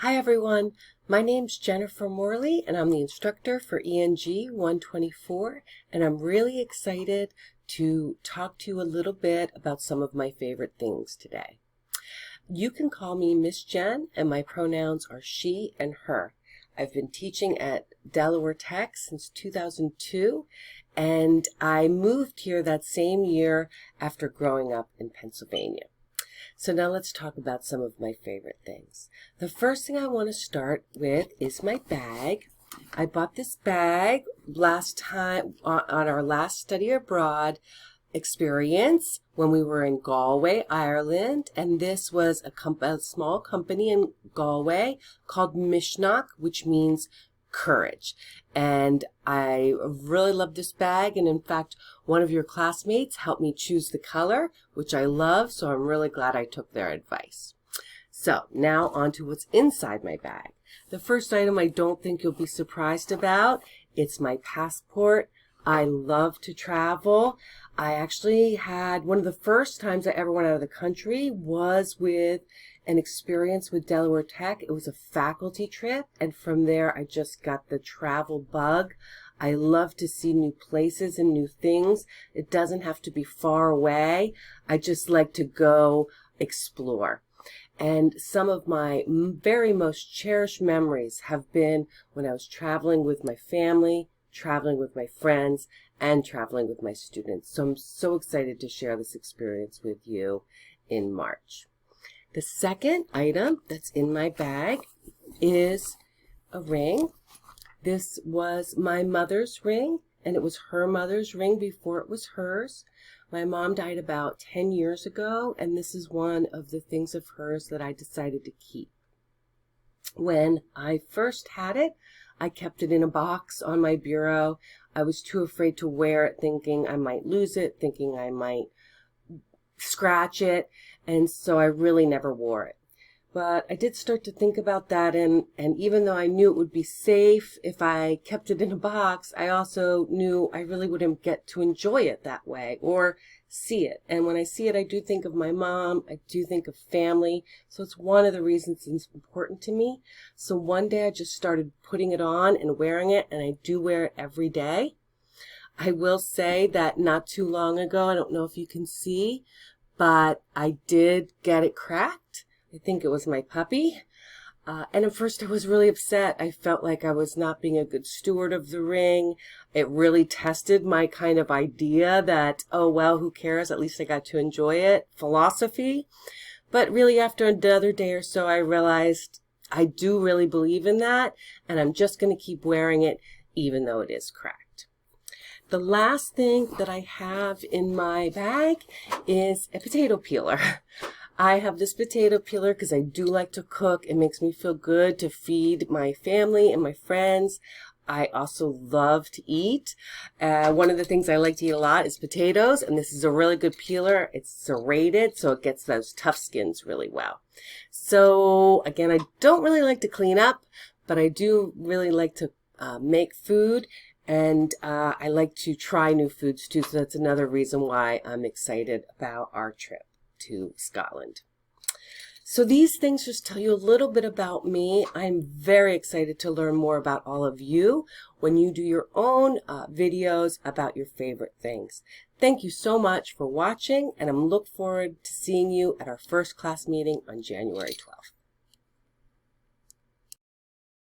Hi everyone, my name's Jennifer Morley and I'm the instructor for ENG 124 and I'm really excited to talk to you a little bit about some of my favorite things today. You can call me Miss Jen and my pronouns are she and her. I've been teaching at Delaware Tech since 2002 and I moved here that same year after growing up in Pennsylvania. So now let's talk about some of my favorite things. The first thing I want to start with is my bag. I bought this bag last time on our last study abroad experience when we were in Galway, Ireland, and this was a small company in Galway called Mishnach, which means courage. And I really love this bag, and in fact one of your classmates helped me choose the color, which I love, so I'm really glad I took their advice. So now on to what's inside my bag. The first item I don't think you'll be surprised about, it's my passport. I love to travel. I actually had one of the first times I ever went out of the country was with an experience with Delaware Tech. It was a faculty trip, and from there I just got the travel bug. I love to see new places and new things. It doesn't have to be far away. I just like to go explore. And some of my very most cherished memories have been when I was traveling with my family, traveling with my friends, and traveling with my students. So I'm so excited to share this experience with you in March. The second item that's in my bag is a ring. This was my mother's ring, and it was her mother's ring before it was hers. My mom died about 10 years ago, and this is one of the things of hers that I decided to keep. When I first had it, I kept it in a box on my bureau. I was too afraid to wear it, thinking I might lose it, thinking I might scratch it, and so I really never wore it. But I did start to think about that, and even though I knew it would be safe if I kept it in a box, I also knew I really wouldn't get to enjoy it that way or see it. And when I see it, I do think of my mom, I do think of family, so it's one of the reasons it's important to me. So one day I just started putting it on and wearing it, and I do wear it every day. I will say that not too long ago, I don't know if you can see, but I did get it cracked. I think it was my puppy. And at first I was really upset. I felt like I was not being a good steward of the ring. It really tested my kind of idea that, oh, well, who cares? At least I got to enjoy it philosophy. But really after another day or so, I realized I do really believe in that. And I'm just going to keep wearing it even though it is cracked. The last thing that I have in my bag is a potato peeler. I have this potato peeler because I do like to cook. It makes me feel good to feed my family and my friends. I also love to eat. One of the things I like to eat a lot is potatoes, and this is a really good peeler. It's serrated, so it gets those tough skins really well. So again, I don't really like to clean up, but I do really like to make food, and I like to try new foods too, so that's another reason why I'm excited about our trip to Scotland. So these things just tell you a little bit about me. I'm very excited to learn more about all of you when you do your own videos about your favorite things. Thank you so much for watching, and I'm looking forward to seeing you at our first class meeting on January 12th.